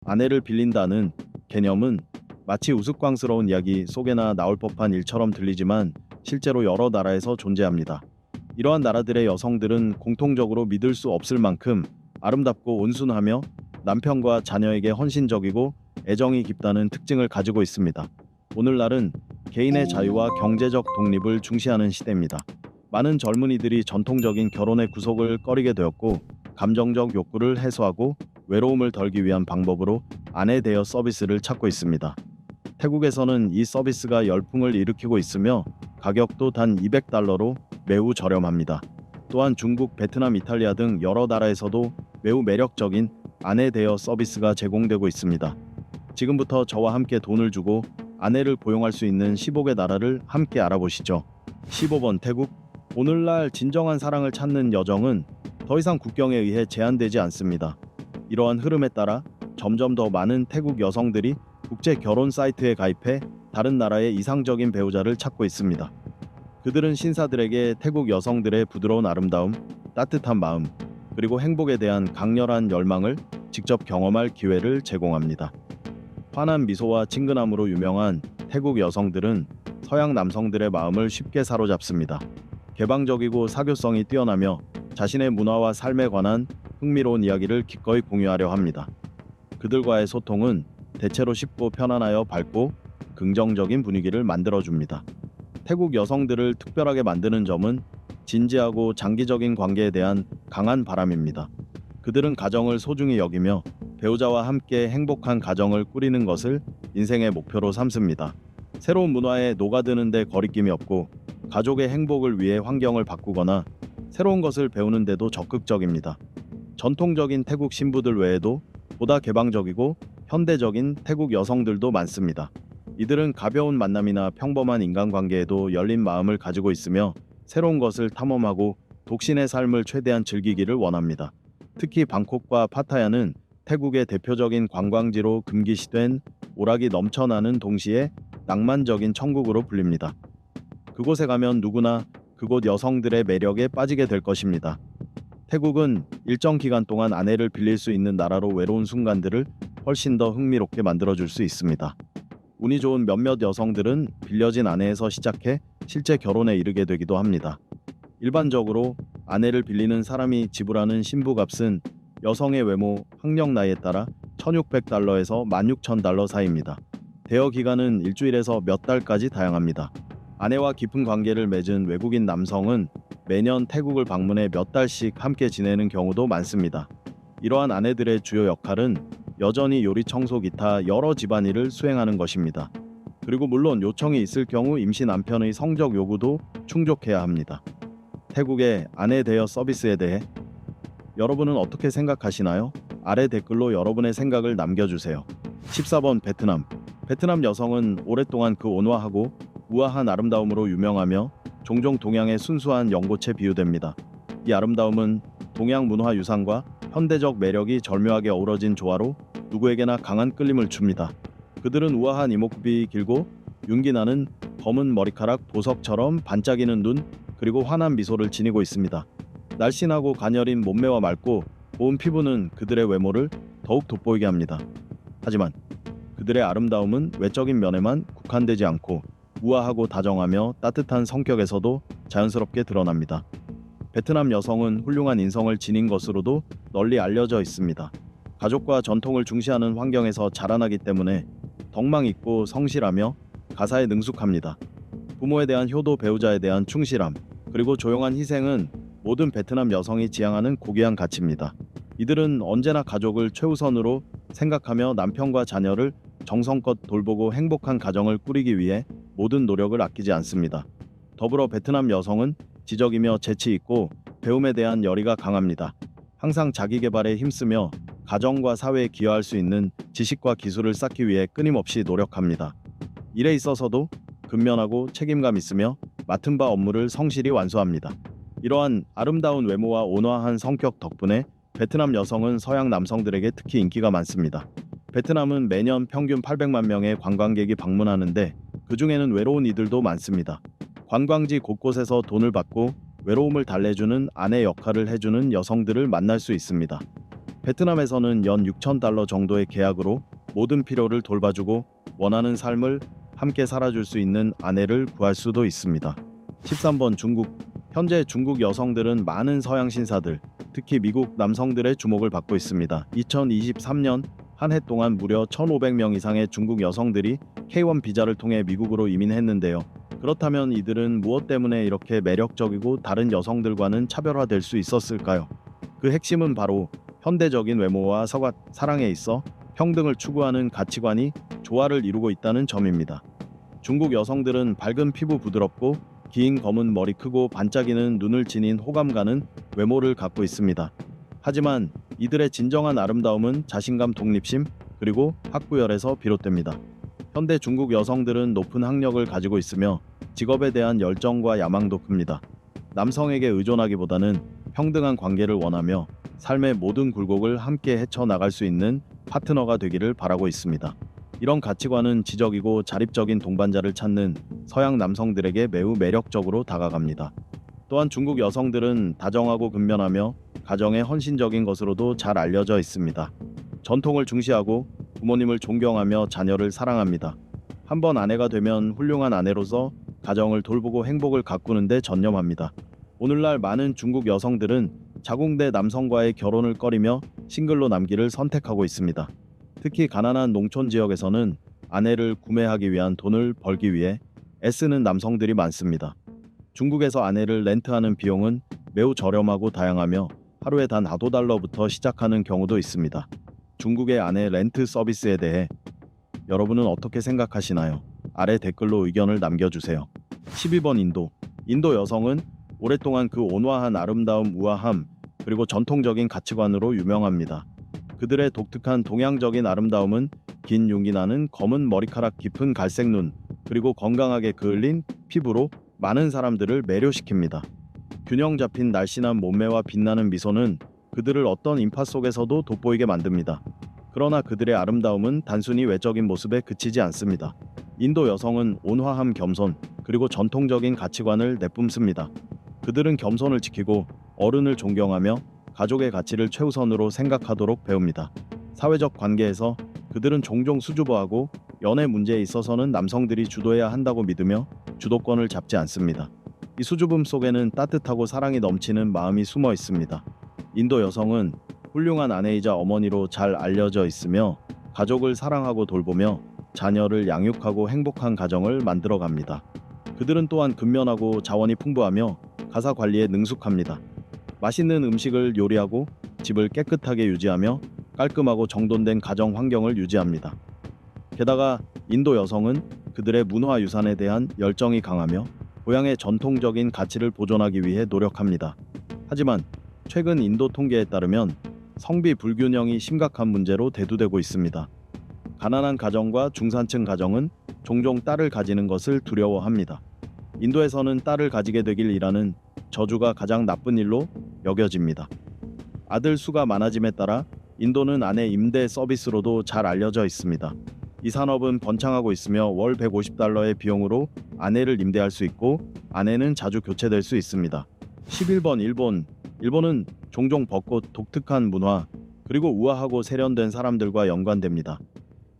아내를 빌린다는 개념은 마치 우스꽝스러운 이야기 속에나 나올 법한 일처럼 들리지만 실제로 여러 나라에서 존재합니다. 이러한 나라들의 여성들은 공통적으로 믿을 수 없을 만큼 아름답고 온순하며 남편과 자녀에게 헌신적이고 애정이 깊다는 특징을 가지고 있습니다. 오늘날은 개인의 자유와 경제적 독립을 중시하는 시대입니다. 많은 젊은이들이 전통적인 결혼의 구속을 꺼리게 되었고, 감정적 욕구를 해소하고 외로움을 덜기 위한 방법으로 아내 대여 서비스를 찾고 있습니다. 태국에서는 이 서비스가 열풍을 일으키고 있으며 가격도 단 $200로 매우 저렴합니다. 또한 중국, 베트남, 이탈리아 등 여러 나라에서도 매우 매력적인 아내 대여 서비스가 제공되고 있습니다. 지금부터 저와 함께 돈을 주고 아내를 고용할 수 있는 15개 나라를 함께 알아보시죠. 15번 태국. 오늘날 진정한 사랑을 찾는 여정은 더 이상 국경에 의해 제한되지 않습니다. 이러한 흐름에 따라 점점 더 많은 태국 여성들이 국제 결혼 사이트에 가입해 다른 나라의 이상적인 배우자를 찾고 있습니다. 그들은 신사들에게 태국 여성들의 부드러운 아름다움, 따뜻한 마음, 그리고 행복에 대한 강렬한 열망을 직접 경험할 기회를 제공합니다. 환한 미소와 친근함으로 유명한 태국 여성들은 서양 남성들의 마음을 쉽게 사로잡습니다. 개방적이고 사교성이 뛰어나며 자신의 문화와 삶에 관한 흥미로운 이야기를 기꺼이 공유하려 합니다. 그들과의 소통은 대체로 쉽고 편안하여 밝고 긍정적인 분위기를 만들어줍니다. 태국 여성들을 특별하게 만드는 점은 진지하고 장기적인 관계에 대한 강한 바람입니다. 그들은 가정을 소중히 여기며 배우자와 함께 행복한 가정을 꾸리는 것을 인생의 목표로 삼습니다. 새로운 문화에 녹아드는 데 거리낌이 없고 가족의 행복을 위해 환경을 바꾸거나 새로운 것을 배우는 데도 적극적입니다. 전통적인 태국 신부들 외에도 보다 개방적이고 현대적인 태국 여성들도 많습니다. 이들은 가벼운 만남이나 평범한 인간관계에도 열린 마음을 가지고 있으며 새로운 것을 탐험하고 독신의 삶을 최대한 즐기기를 원합니다. 특히 방콕과 파타야는 태국의 대표적인 관광지로 금기시된 오락이 넘쳐나는 동시에 낭만적인 천국으로 불립니다. 그곳에 가면 누구나 그곳 여성들의 매력에 빠지게 될 것입니다. 태국은 일정 기간 동안 아내를 빌릴 수 있는 나라로 외로운 순간들을 훨씬 더 흥미롭게 만들어줄 수 있습니다. 운이 좋은 몇몇 여성들은 빌려진 아내에서 시작해 실제 결혼에 이르게 되기도 합니다. 일반적으로 아내를 빌리는 사람이 지불하는 신부값은 여성의 외모, 학력, 나이에 따라 $1,600에서 $16,000 사이입니다. 대여 기간은 일주일에서 몇 달까지 다양합니다. 아내와 깊은 관계를 맺은 외국인 남성은 매년 태국을 방문해 몇 달씩 함께 지내는 경우도 많습니다. 이러한 아내들의 주요 역할은 여전히 요리, 청소, 기타 여러 집안일을 수행하는 것입니다. 그리고 물론 요청이 있을 경우 임시 남편의 성적 요구도 충족해야 합니다. 태국의 아내 대여 서비스에 대해 여러분은 어떻게 생각하시나요? 아래 댓글로 여러분의 생각을 남겨주세요. 14번 베트남. 베트남 여성은 오랫동안 그 온화하고 우아한 아름다움으로 유명하며 종종 동양의 순수한 연고체 비유됩니다. 이 아름다움은 동양 문화 유산과 현대적 매력이 절묘하게 어우러진 조화로 누구에게나 강한 끌림을 줍니다. 그들은 우아한 이목구비, 길고 윤기 나는 검은 머리카락, 보석처럼 반짝이는 눈, 그리고 환한 미소를 지니고 있습니다. 날씬하고 가녀린 몸매와 맑고 고운 피부는 그들의 외모를 더욱 돋보이게 합니다. 하지만 그들의 아름다움은 외적인 면에만 국한되지 않고 우아하고 다정하며 따뜻한 성격에서도 자연스럽게 드러납니다. 베트남 여성은 훌륭한 인성을 지닌 것으로도 널리 알려져 있습니다. 가족과 전통을 중시하는 환경에서 자라나기 때문에 덕망 있고 성실하며 가사에 능숙합니다. 부모에 대한 효도, 배우자에 대한 충실함, 그리고 조용한 희생은 모든 베트남 여성이 지향하는 고귀한 가치입니다. 이들은 언제나 가족을 최우선으로 생각하며 남편과 자녀를 정성껏 돌보고 행복한 가정을 꾸리기 위해 모든 노력을 아끼지 않습니다. 더불어 베트남 여성은 지적이며 재치 있고 배움에 대한 열의가 강합니다. 항상 자기 개발에 힘쓰며 가정과 사회에 기여할 수 있는 지식과 기술을 쌓기 위해 끊임없이 노력합니다. 일에 있어서도 근면하고 책임감 있으며 맡은 바 업무를 성실히 완수합니다. 이러한 아름다운 외모와 온화한 성격 덕분에 베트남 여성은 서양 남성들에게 특히 인기가 많습니다. 베트남은 매년 평균 800만 명의 관광객이 방문하는데 그 중에는 외로운 이들도 많습니다. 관광지 곳곳에서 돈을 받고 외로움을 달래주는 아내 역할을 해주는 여성들을 만날 수 있습니다. 베트남에서는 연 6,000달러 정도의 계약으로 모든 필요를 돌봐주고 원하는 삶을 함께 살아줄 수 있는 아내를 구할 수도 있습니다. 13번 중국. 현재 중국 여성들은 많은 서양 신사들, 특히 미국 남성들의 주목을 받고 있습니다. 2023년 한 해 동안 무려 1,500명 이상의 중국 여성들이 K1 비자를 통해 미국으로 이민했는데요. 그렇다면 이들은 무엇 때문에 이렇게 매력적이고 다른 여성들과는 차별화될 수 있었을까요? 그 핵심은 바로 현대적인 외모와 사랑에 있어 평등을 추구하는 가치관이 조화를 이루고 있다는 점입니다. 중국 여성들은 밝은 피부, 부드럽고 긴 검은 머리, 크고 반짝이는 눈을 지닌 호감 가는 외모를 갖고 있습니다. 하지만 이들의 진정한 아름다움은 자신감, 독립심, 그리고 학구열에서 비롯됩니다. 현대 중국 여성들은 높은 학력을 가지고 있으며 직업에 대한 열정과 야망도 큽니다. 남성에게 의존하기보다는 평등한 관계를 원하며 삶의 모든 굴곡을 함께 헤쳐나갈 수 있는 파트너가 되기를 바라고 있습니다. 이런 가치관은 지적이고 자립적인 동반자를 찾는 서양 남성들에게 매우 매력적으로 다가갑니다. 또한 중국 여성들은 다정하고 근면하며 가정에 헌신적인 것으로도 잘 알려져 있습니다. 전통을 중시하고 부모님을 존경하며 자녀를 사랑합니다. 한번 아내가 되면 훌륭한 아내로서 가정을 돌보고 행복을 가꾸는 데 전념합니다. 오늘날 많은 중국 여성들은 자궁대 남성과의 결혼을 꺼리며 싱글로 남기를 선택하고 있습니다. 특히 가난한 농촌 지역에서는 아내를 구매하기 위한 돈을 벌기 위해 애쓰는 남성들이 많습니다. 중국에서 아내를 렌트하는 비용은 매우 저렴하고 다양하며 하루에 단 4달러부터 시작하는 경우도 있습니다. 중국의 아내 렌트 서비스에 대해 여러분은 어떻게 생각하시나요? 아래 댓글로 의견을 남겨주세요. 12번 인도. 인도 여성은 오랫동안 그 온화한 아름다움, 우아함, 그리고 전통적인 가치관으로 유명합니다. 그들의 독특한 동양적인 아름다움은 긴 윤기 나는 검은 머리카락, 깊은 갈색 눈, 그리고 건강하게 그을린 피부로 많은 사람들을 매료시킵니다. 균형 잡힌 날씬한 몸매와 빛나는 미소는 그들을 어떤 인파 속에서도 돋보이게 만듭니다. 그러나 그들의 아름다움은 단순히 외적인 모습에 그치지 않습니다. 인도 여성은 온화함, 겸손, 그리고 전통적인 가치관을 내뿜습니다. 그들은 겸손을 지키고 어른을 존경하며 가족의 가치를 최우선으로 생각하도록 배웁니다. 사회적 관계에서 그들은 종종 수줍어하고 연애 문제에 있어서는 남성들이 주도해야 한다고 믿으며 주도권을 잡지 않습니다. 이 수줍음 속에는 따뜻하고 사랑이 넘치는 마음이 숨어 있습니다. 인도 여성은 훌륭한 아내이자 어머니로 잘 알려져 있으며 가족을 사랑하고 돌보며 자녀를 양육하고 행복한 가정을 만들어갑니다. 그들은 또한 근면하고 자원이 풍부하며 가사 관리에 능숙합니다. 맛있는 음식을 요리하고 집을 깨끗하게 유지하며 깔끔하고 정돈된 가정 환경을 유지합니다. 게다가 인도 여성은 그들의 문화 유산에 대한 열정이 강하며 고향의 전통적인 가치를 보존하기 위해 노력합니다. 하지만 최근 인도 통계에 따르면 성비 불균형이 심각한 문제로 대두되고 있습니다. 가난한 가정과 중산층 가정은 종종 딸을 가지는 것을 두려워합니다. 인도에서는 딸을 가지게 되길이라는 저주가 가장 나쁜 일로 여겨집니다. 아들 수가 많아짐에 따라 인도는 아내 임대 서비스로도 잘 알려져 있습니다. 이 산업은 번창하고 있으며 월 150달러의 비용으로 아내를 임대할 수 있고 아내는 자주 교체될 수 있습니다. 11번 일본. 일본은 종종 벚꽃, 독특한 문화, 그리고 우아하고 세련된 사람들과 연관됩니다.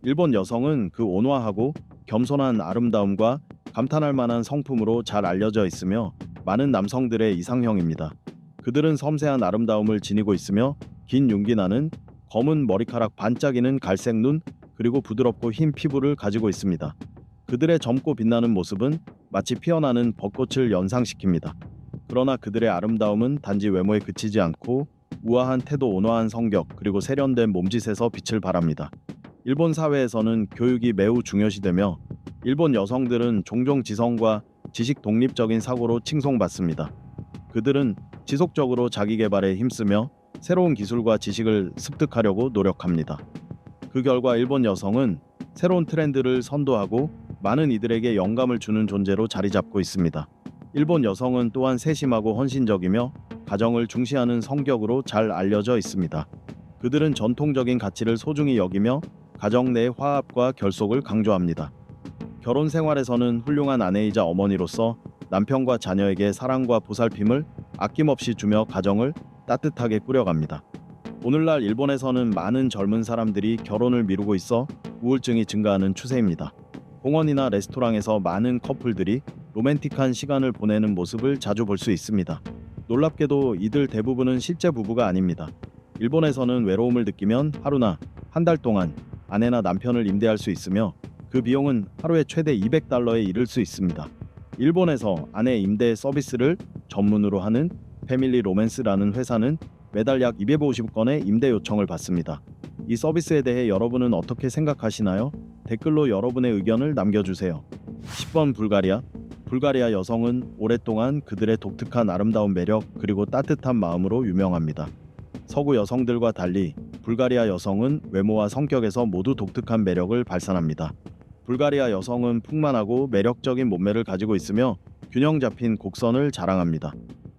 일본 여성은 그 온화하고 겸손한 아름다움과 감탄할 만한 성품으로 잘 알려져 있으며 많은 남성들의 이상형입니다. 그들은 섬세한 아름다움을 지니고 있으며 긴 윤기 나는 검은 머리카락, 반짝이는 갈색 눈, 그리고 부드럽고 흰 피부를 가지고 있습니다. 그들의 젊고 빛나는 모습은 마치 피어나는 벚꽃을 연상시킵니다. 그러나 그들의 아름다움은 단지 외모에 그치지 않고 우아한 태도, 온화한 성격, 그리고 세련된 몸짓에서 빛을 발합니다. 일본 사회에서는 교육이 매우 중요시되며 일본 여성들은 종종 지성과 지식 독립적인 사고로 칭송받습니다. 그들은 지속적으로 자기 개발에 힘쓰며 새로운 기술과 지식을 습득하려고 노력합니다. 그 결과 일본 여성은 새로운 트렌드를 선도하고 많은 이들에게 영감을 주는 존재로 자리 잡고 있습니다. 일본 여성은 또한 세심하고 헌신적이며 가정을 중시하는 성격으로 잘 알려져 있습니다. 그들은 전통적인 가치를 소중히 여기며 가정 내의 화합과 결속을 강조합니다. 결혼 생활에서는 훌륭한 아내이자 어머니로서 남편과 자녀에게 사랑과 보살핌을 아낌없이 주며 가정을 따뜻하게 꾸려갑니다. 오늘날 일본에서는 많은 젊은 사람들이 결혼을 미루고 있어 우울증이 증가하는 추세입니다. 공원이나 레스토랑에서 많은 커플들이 로맨틱한 시간을 보내는 모습을 자주 볼 수 있습니다. 놀랍게도 이들 대부분은 실제 부부가 아닙니다. 일본에서는 외로움을 느끼면 하루나 한 달 동안 아내나 남편을 임대할 수 있으며 그 비용은 하루에 최대 200달러에 이를 수 있습니다. 일본에서 아내 임대 서비스를 전문으로 하는 패밀리 로맨스라는 회사는 매달 약 250건의 임대 요청을 받습니다. 이 서비스에 대해 여러분은 어떻게 생각하시나요? 댓글로 여러분의 의견을 남겨주세요. 10번 불가리아. 불가리아 여성은 오랫동안 그들의 독특한 아름다운 매력 그리고 따뜻한 마음으로 유명합니다. 서구 여성들과 달리 불가리아 여성은 외모와 성격에서 모두 독특한 매력을 발산합니다. 불가리아 여성은 풍만하고 매력적인 몸매를 가지고 있으며 균형 잡힌 곡선을 자랑합니다.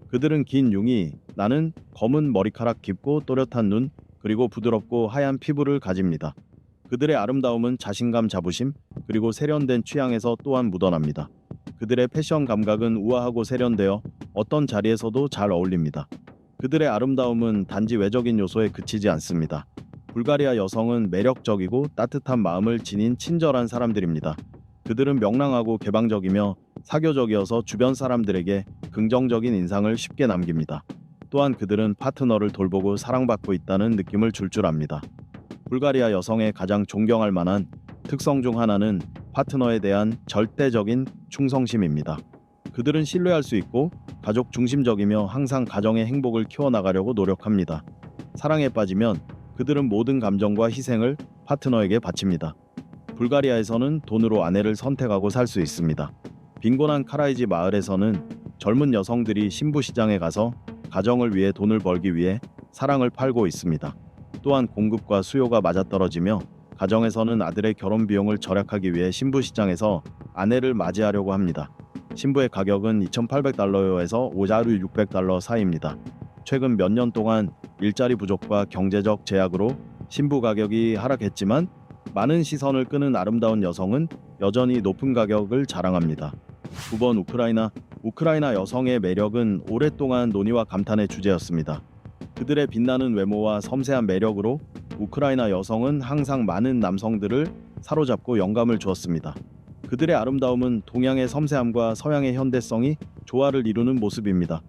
그들은 긴 융이 나는 검은 머리카락 깊고 또렷한 눈 그리고 부드럽고 하얀 피부를 가집니다. 그들의 아름다움은 자신감 자부심 그리고 세련된 취향에서 또한 묻어납니다. 그들의 패션 감각은 우아하고 세련되어 어떤 자리에서도 잘 어울립니다. 그들의 아름다움은 단지 외적인 요소에 그치지 않습니다. 불가리아 여성은 매력적이고 따뜻한 마음을 지닌 친절한 사람들입니다. 그들은 명랑하고 개방적이며 사교적이어서 주변 사람들에게 긍정적인 인상을 쉽게 남깁니다. 또한 그들은 파트너를 돌보고 사랑받고 있다는 느낌을 줄 압니다. 불가리아 여성의 가장 존경할 만한 특성 중 하나는 파트너에 대한 절대적인 충성심입니다. 그들은 신뢰할 수 있고 가족 중심적이며 항상 가정의 행복을 키워나가려고 노력합니다. 사랑에 빠지면 그들은 모든 감정과 희생을 파트너에게 바칩니다. 불가리아에서는 돈으로 아내를 선택하고 살 수 있습니다. 빈곤한 카라이지 마을에서는 젊은 여성들이 신부 시장에 가서 가정을 위해 돈을 벌기 위해 사랑을 팔고 있습니다. 또한 공급과 수요가 맞아떨어지며 가정에서는 아들의 결혼 비용을 절약하기 위해 신부 시장에서 아내를 맞이하려고 합니다. 신부의 가격은 2,800달러에서 5,600달러 사이입니다. 최근 몇 년 동안 일자리 부족과 경제적 제약으로 신부 가격이 하락했지만 많은 시선을 끄는 아름다운 여성은 여전히 높은 가격을 자랑합니다. 9번 우크라이나. 우크라이나 여성의 매력은 오랫동안 논의와 감탄의 주제였습니다. 그들의 빛나는 외모와 섬세한 매력으로 우크라이나 여성은 항상 많은 남성들을 사로잡고 영감을 주었습니다. 그들의 아름다움은 동양의 섬세함과 서양의 현대성이 조화를 이루는 모습입니다.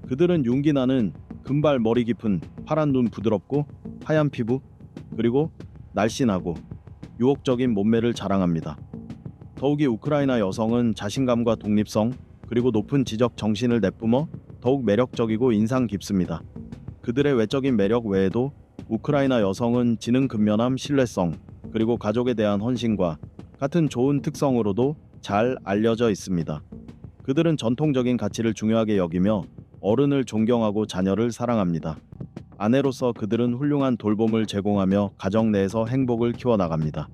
그들은 윤기 나는 금발 머리 깊은 파란 눈 부드럽고 하얀 피부 그리고 날씬하고 유혹적인 몸매를 자랑합니다. 더욱이 우크라이나 여성은 자신감과 독립성 그리고 높은 지적 정신을 내뿜어 더욱 매력적이고 인상 깊습니다. 그들의 외적인 매력 외에도 우크라이나 여성은 지능 근면함, 신뢰성 그리고 가족에 대한 헌신과 같은 좋은 특성으로도 잘 알려져 있습니다. 그들은 전통적인 가치를 중요하게 여기며 어른을 존경하고 자녀를 사랑합니다. 아내로서 그들은 훌륭한 돌봄을 제공하며 가정 내에서 행복을 키워나갑니다.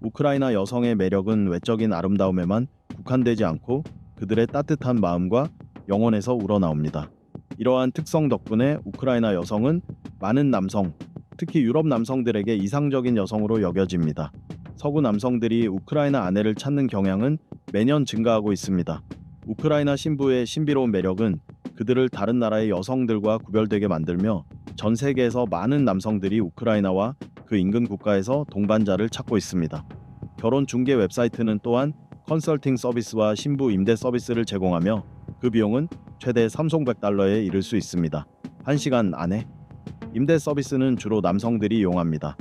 우크라이나 여성의 매력은 외적인 아름다움에만 국한되지 않고 그들의 따뜻한 마음과 영혼에서 우러나옵니다. 이러한 특성 덕분에 우크라이나 여성은 많은 남성, 특히 유럽 남성들에게 이상적인 여성으로 여겨집니다. 서구 남성들이 우크라이나 아내를 찾는 경향은 매년 증가하고 있습니다. 우크라이나 신부의 신비로운 매력은 그들을 다른 나라의 여성들과 구별되게 만들며 전 세계에서 많은 남성들이 우크라이나와 그 인근 국가에서 동반자를 찾고 있습니다. 결혼 중개 웹사이트는 또한 컨설팅 서비스와 신부 임대 서비스를 제공하며 그 비용은 최대 3,100달러에 이를 수 있습니다. 1시간 안에. 임대 서비스는 주로 남성들이 이용합니다.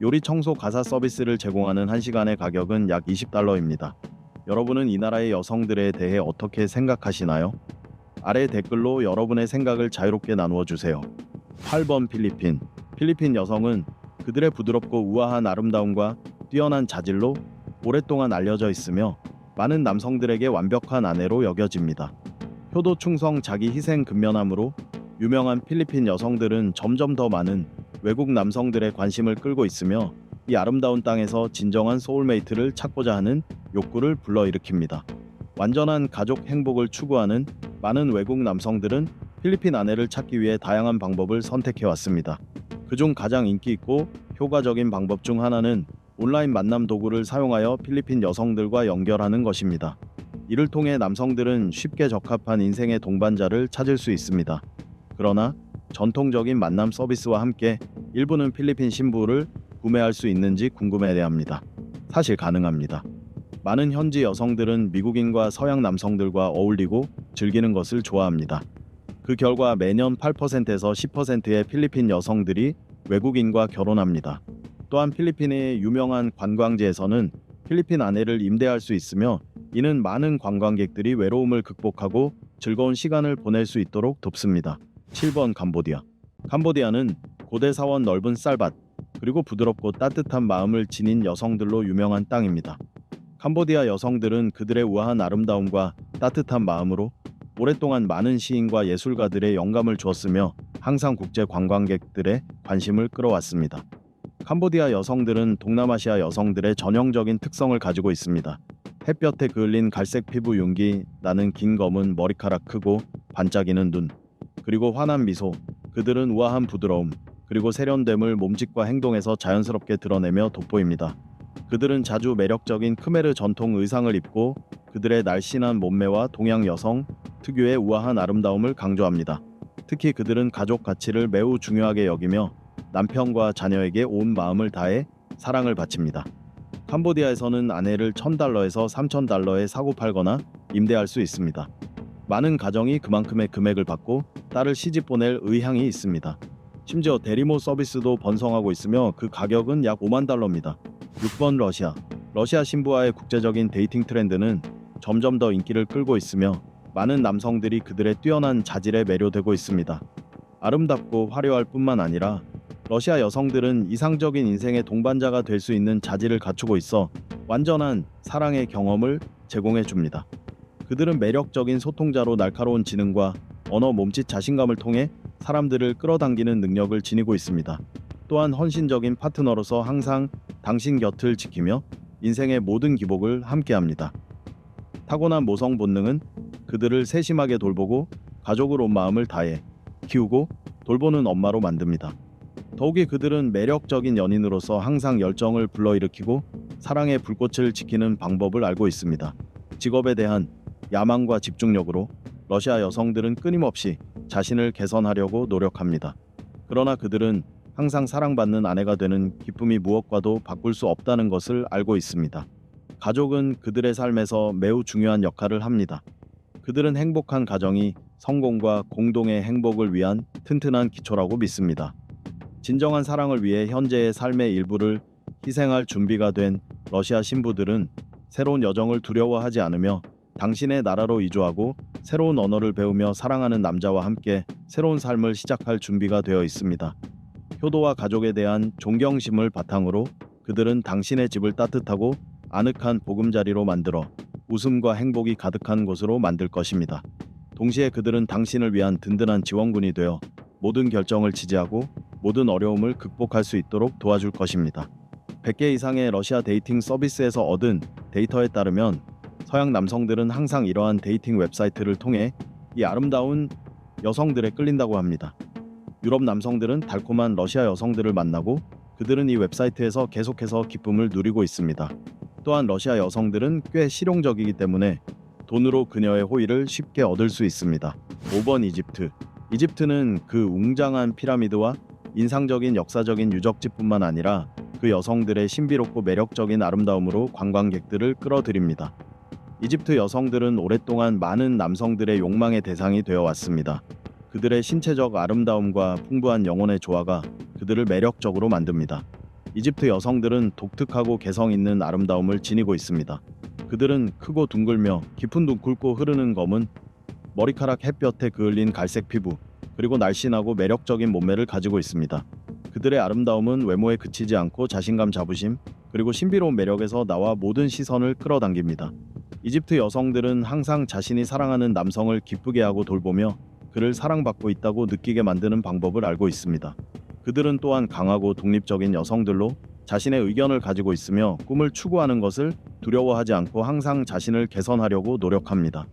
요리 청소 가사 서비스를 제공하는 1시간의 가격은 약 20달러입니다. 여러분은 이 나라의 여성들에 대해 어떻게 생각하시나요? 아래 댓글로 여러분의 생각을 자유롭게 나누어 주세요. 8번 필리핀. 필리핀 여성은 그들의 부드럽고 우아한 아름다움과 뛰어난 자질로 오랫동안 알려져 있으며 많은 남성들에게 완벽한 아내로 여겨집니다. 효도 충성 자기 희생 근면함으로 유명한 필리핀 여성들은 점점 더 많은 외국 남성들의 관심을 끌고 있으며 이 아름다운 땅에서 진정한 소울메이트를 찾고자 하는 욕구를 불러일으킵니다. 완전한 가족 행복을 추구하는 많은 외국 남성들은 필리핀 아내를 찾기 위해 다양한 방법을 선택해왔습니다. 그중 가장 인기 있고 효과적인 방법 중 하나는 온라인 만남 도구를 사용하여 필리핀 여성들과 연결하는 것입니다. 이를 통해 남성들은 쉽게 적합한 인생의 동반자를 찾을 수 있습니다. 그러나 전통적인 만남 서비스와 함께 일부는 필리핀 신부를 구매할 수 있는지 궁금해합니다. 사실 가능합니다. 많은 현지 여성들은 미국인과 서양 남성들과 어울리고 즐기는 것을 좋아합니다. 그 결과 매년 8%에서 10%의 필리핀 여성들이 외국인과 결혼합니다. 또한 필리핀의 유명한 관광지에서는 필리핀 아내를 임대할 수 있으며 이는 많은 관광객들이 외로움을 극복하고 즐거운 시간을 보낼 수 있도록 돕습니다. 7번 캄보디아. 캄보디아는 고대 사원 넓은 쌀밭 그리고 부드럽고 따뜻한 마음을 지닌 여성들로 유명한 땅입니다. 캄보디아 여성들은 그들의 우아한 아름다움과 따뜻한 마음으로 오랫동안 많은 시인과 예술가들의 영감을 주었으며 항상 국제 관광객들의 관심을 끌어왔습니다. 캄보디아 여성들은 동남아시아 여성들의 전형적인 특성을 가지고 있습니다. 햇볕에 그을린 갈색 피부 윤기 나는 긴 검은 머리카락 크고 반짝이는 눈 그리고 환한 미소. 그들은 우아한 부드러움 그리고 세련됨을 몸짓과 행동에서 자연스럽게 드러내며 돋보입니다. 그들은 자주 매력적인 크메르 전통 의상을 입고 그들의 날씬한 몸매와 동양 여성 특유의 우아한 아름다움을 강조합니다. 특히 그들은 가족 가치를 매우 중요하게 여기며 남편과 자녀에게 온 마음을 다해 사랑을 바칩니다. 캄보디아에서는 아내를 $1,000에서 $3,000에 사고 팔거나 임대할 수 있습니다. 많은 가정이 그만큼의 금액을 받고 딸을 시집 보낼 의향이 있습니다. 심지어 대리모 서비스도 번성하고 있으며 그 가격은 약 $50,000입니다. 6번 러시아. 러시아 신부와의 국제적인 데이팅 트렌드는 점점 더 인기를 끌고 있으며 많은 남성들이 그들의 뛰어난 자질에 매료되고 있습니다. 아름답고 화려할 뿐만 아니라 러시아 여성들은 이상적인 인생의 동반자가 될 수 있는 자질을 갖추고 있어 완전한 사랑의 경험을 제공해 줍니다. 그들은 매력적인 소통자로 날카로운 지능과 언어 몸짓 자신감을 통해 사람들을 끌어당기는 능력을 지니고 있습니다. 또한 헌신적인 파트너로서 항상 당신 곁을 지키며 인생의 모든 기복을 함께합니다. 타고난 모성 본능은 그들을 세심하게 돌보고 가족을 온 마음을 다해 키우고 돌보는 엄마로 만듭니다. 더욱이 그들은 매력적인 연인으로서 항상 열정을 불러일으키고 사랑의 불꽃을 지키는 방법을 알고 있습니다. 직업에 대한 야망과 집중력으로 러시아 여성들은 끊임없이 자신을 개선하려고 노력합니다. 그러나 그들은 항상 사랑받는 아내가 되는 기쁨이 무엇과도 바꿀 수 없다는 것을 알고 있습니다. 가족은 그들의 삶에서 매우 중요한 역할을 합니다. 그들은 행복한 가정이 성공과 공동의 행복을 위한 튼튼한 기초라고 믿습니다. 진정한 사랑을 위해 현재의 삶의 일부를 희생할 준비가 된 러시아 신부들은 새로운 여정을 두려워하지 않으며 당신의 나라로 이주하고 새로운 언어를 배우며 사랑하는 남자와 함께 새로운 삶을 시작할 준비가 되어 있습니다. 효도와 가족에 대한 존경심을 바탕으로 그들은 당신의 집을 따뜻하고 아늑한 보금자리로 만들어 웃음과 행복이 가득한 곳으로 만들 것입니다. 동시에 그들은 당신을 위한 든든한 지원군이 되어 모든 결정을 지지하고 모든 어려움을 극복할 수 있도록 도와줄 것입니다. 100개 이상의 러시아 데이팅 서비스에서 얻은 데이터에 따르면 서양 남성들은 항상 이러한 데이팅 웹사이트를 통해 이 아름다운 여성들에 끌린다고 합니다. 유럽 남성들은 달콤한 러시아 여성들을 만나고 그들은 이 웹사이트에서 계속해서 기쁨을 누리고 있습니다. 또한 러시아 여성들은 꽤 실용적이기 때문에 돈으로 그녀의 호의를 쉽게 얻을 수 있습니다. 5번 이집트. 이집트는 그 웅장한 피라미드와 인상적인 역사적인 유적지뿐만 아니라 그 여성들의 신비롭고 매력적인 아름다움으로 관광객들을 끌어들입니다. 이집트 여성들은 오랫동안 많은 남성들의 욕망의 대상이 되어 왔습니다. 그들의 신체적 아름다움과 풍부한 영혼의 조화가 그들을 매력적으로 만듭니다. 이집트 여성들은 독특하고 개성 있는 아름다움을 지니고 있습니다. 그들은 크고 둥글며 깊은 눈 굵고 흐르는 검은 머리카락, 햇볕에 그을린 갈색 피부, 그리고 날씬하고 매력적인 몸매를 가지고 있습니다. 그들의 아름다움은 외모에 그치지 않고 자신감, 자부심, 그리고 신비로운 매력에서 나와 모든 시선을 끌어당깁니다. 이집트 여성들은 항상 자신이 사랑하는 남성을 기쁘게 하고 돌보며 그를 사랑받고 있다고 느끼게 만드는 방법을 알고 있습니다. 그들은 또한 강하고 독립적인 여성들로 자신의 의견을 가지고 있으며 꿈을 추구하는 것을 두려워하지 않고 항상 자신을 개선하려고 노력합니다.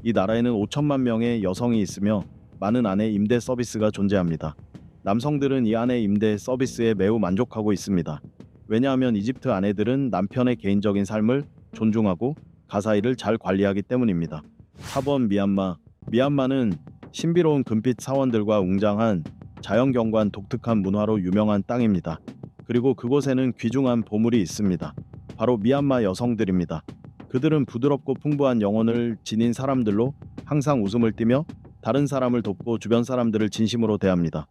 이 나라에는 5천만 명의 여성이 있으며 많은 아내 임대 서비스가 존재합니다. 남성들은 이 아내 임대 서비스에 매우 만족하고 있습니다. 왜냐하면 이집트 아내들은 남편의 개인적인 삶을 존중하고 가사일을 잘 관리하기 때문입니다. 4번 미얀마. 미얀마는 신비로운 금빛 사원들과 웅장한 자연경관 독특한 문화로 유명한 땅입니다. 그리고 그곳에는 귀중한 보물이 있습니다. 바로 미얀마 여성들입니다. 그들은 부드럽고 풍부한 영혼을 지닌 사람들로 항상 웃음을 띠며 다른 사람을 돕고 주변 사람들을 진심으로 대합니다.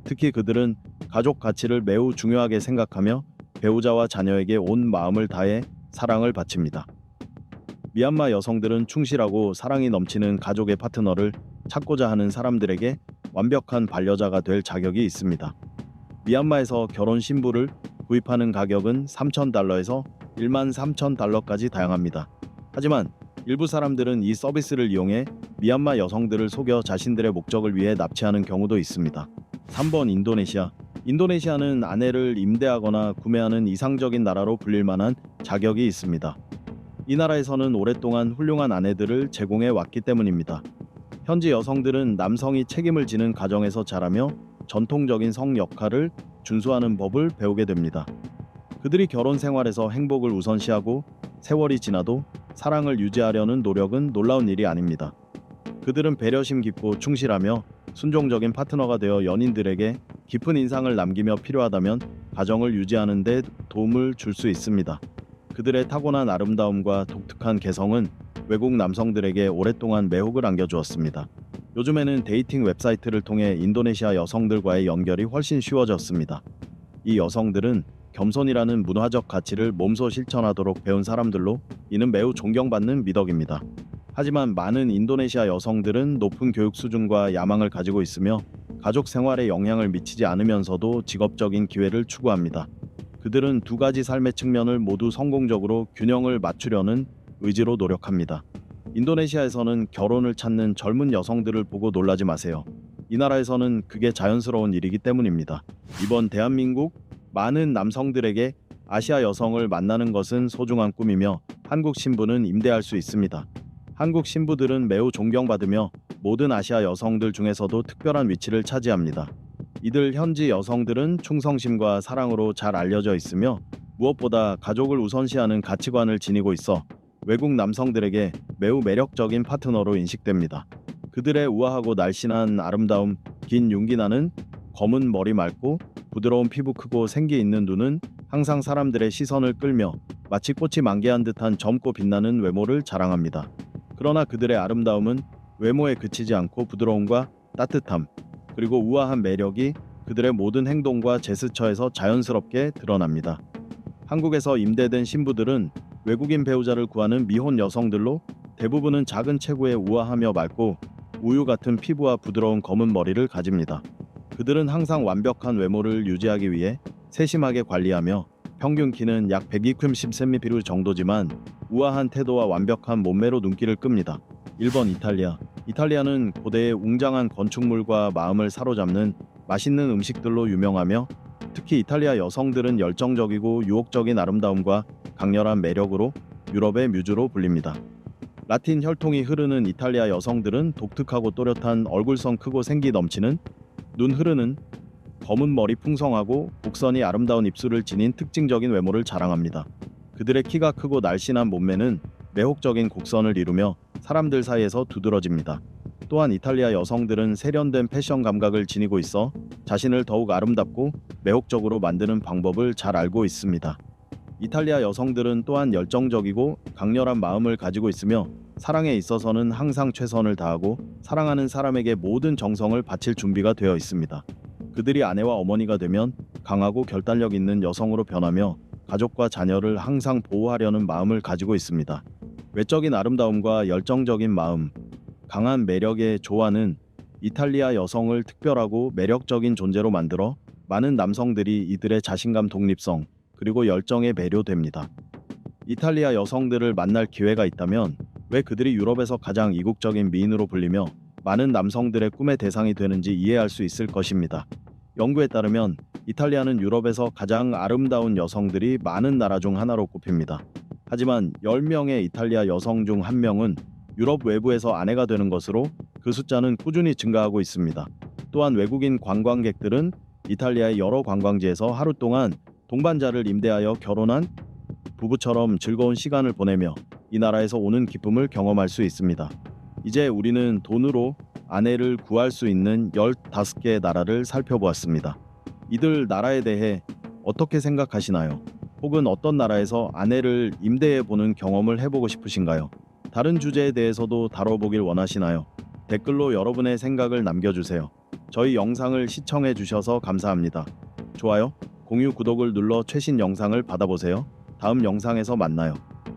특히 그들은 가족 가치를 매우 중요하게 생각하며 배우자와 자녀에게 온 마음을 다해 사랑을 바칩니다. 미얀마 여성들은 충실하고 사랑이 넘치는 가족의 파트너를 찾고자 하는 사람들에게 완벽한 반려자가 될 자격이 있습니다. 미얀마에서 결혼 신부를 구입하는 가격은 3,000달러에서 13,000달러까지 다양합니다. 하지만 일부 사람들은 이 서비스를 이용해 미얀마 여성들을 속여 자신들의 목적을 위해 납치하는 경우도 있습니다. 3번 인도네시아. 인도네시아는 아내를 임대하거나 구매하는 이상적인 나라로 불릴 만한 자격이 있습니다. 이 나라에서는 오랫동안 훌륭한 아내들을 제공해 왔기 때문입니다. 현지 여성들은 남성이 책임을 지는 가정에서 자라며 전통적인 성 역할을 준수하는 법을 배우게 됩니다. 그들이 결혼 생활에서 행복을 우선시하고 세월이 지나도 사랑을 유지하려는 노력은 놀라운 일이 아닙니다. 그들은 배려심 깊고 충실하며 순종적인 파트너가 되어 연인들에게 깊은 인상을 남기며 필요하다면 가정을 유지하는 데 도움을 줄 수 있습니다. 그들의 타고난 아름다움과 독특한 개성은 외국 남성들에게 오랫동안 매혹을 안겨주었습니다. 요즘에는 데이팅 웹사이트를 통해 인도네시아 여성들과의 연결이 훨씬 쉬워졌습니다. 이 여성들은 겸손이라는 문화적 가치를 몸소 실천하도록 배운 사람들로 이는 매우 존경받는 미덕입니다. 하지만 많은 인도네시아 여성들은 높은 교육 수준과 야망을 가지고 있으며 가족 생활에 영향을 미치지 않으면서도 직업적인 기회를 추구합니다. 그들은 두 가지 삶의 측면을 모두 성공적으로 균형을 맞추려는 의지로 노력합니다. 인도네시아에서는 결혼을 찾는 젊은 여성들을 보고 놀라지 마세요. 이 나라에서는 그게 자연스러운 일이기 때문입니다. 이번 대한민국 많은 남성들에게 아시아 여성을 만나는 것은 소중한 꿈이며 한국 신부는 임대할 수 있습니다. 한국 신부들은 매우 존경받으며 모든 아시아 여성들 중에서도 특별한 위치를 차지합니다. 이들 현지 여성들은 충성심과 사랑으로 잘 알려져 있으며 무엇보다 가족을 우선시하는 가치관을 지니고 있어 외국 남성들에게 매우 매력적인 파트너로 인식됩니다. 그들의 우아하고 날씬한 아름다움, 긴 윤기 나는 검은 머리 맑고 부드러운 피부 크고 생기 있는 눈은 항상 사람들의 시선을 끌며 마치 꽃이 만개한 듯한 젊고 빛나는 외모를 자랑합니다. 그러나 그들의 아름다움은 외모에 그치지 않고 부드러움과 따뜻함, 그리고 우아한 매력이 그들의 모든 행동과 제스처에서 자연스럽게 드러납니다. 한국에서 임대된 신부들은 외국인 배우자를 구하는 미혼 여성들로 대부분은 작은 체구에 우아하며 맑고 우유 같은 피부와 부드러운 검은 머리를 가집니다. 그들은 항상 완벽한 외모를 유지하기 위해 세심하게 관리하며 평균 키는 약 120cm 정도지만 우아한 태도와 완벽한 몸매로 눈길을 끕니다. 1번 이탈리아. 이탈리아는 고대의 웅장한 건축물과 마음을 사로잡는 맛있는 음식들로 유명하며 특히 이탈리아 여성들은 열정적이고 유혹적인 아름다움과 강렬한 매력으로 유럽의 뮤즈로 불립니다. 라틴 혈통이 흐르는 이탈리아 여성들은 독특하고 또렷한 얼굴선 크고 생기 넘치는 눈 흐르는 검은 머리 풍성하고 곡선이 아름다운 입술을 지닌 특징적인 외모를 자랑합니다. 그들의 키가 크고 날씬한 몸매는 매혹적인 곡선을 이루며 사람들 사이에서 두드러집니다. 또한 이탈리아 여성들은 세련된 패션 감각을 지니고 있어 자신을 더욱 아름답고 매혹적으로 만드는 방법을 잘 알고 있습니다. 이탈리아 여성들은 또한 열정적이고 강렬한 마음을 가지고 있으며 사랑에 있어서는 항상 최선을 다하고 사랑하는 사람에게 모든 정성을 바칠 준비가 되어 있습니다. 그들이 아내와 어머니가 되면 강하고 결단력 있는 여성으로 변하며 가족과 자녀를 항상 보호하려는 마음을 가지고 있습니다. 외적인 아름다움과 열정적인 마음, 강한 매력의 조화는 이탈리아 여성을 특별하고 매력적인 존재로 만들어 많은 남성들이 이들의 자신감, 독립성, 그리고 열정에 매료됩니다. 이탈리아 여성들을 만날 기회가 있다면 왜 그들이 유럽에서 가장 이국적인 미인으로 불리며 많은 남성들의 꿈의 대상이 되는지 이해할 수 있을 것입니다. 연구에 따르면 이탈리아는 유럽에서 가장 아름다운 여성들이 많은 나라 중 하나로 꼽힙니다. 하지만 10명의 이탈리아 여성 중 1명은 유럽 외부에서 아내가 되는 것으로 그 숫자는 꾸준히 증가하고 있습니다. 또한 외국인 관광객들은 이탈리아의 여러 관광지에서 하루 동안 동반자를 임대하여 결혼한 부부처럼 즐거운 시간을 보내며 이 나라에서 오는 기쁨을 경험할 수 있습니다. 이제 우리는 돈으로 아내를 구할 수 있는 15개의 나라를 살펴보았습니다. 이들 나라에 대해 어떻게 생각하시나요? 혹은 어떤 나라에서 아내를 임대해 보는 경험을 해보고 싶으신가요? 다른 주제에 대해서도 다뤄보길 원하시나요? 댓글로 여러분의 생각을 남겨주세요. 저희 영상을 시청해 주셔서 감사합니다. 좋아요, 공유, 구독을 눌러 최신 영상을 받아보세요. 다음 영상에서 만나요.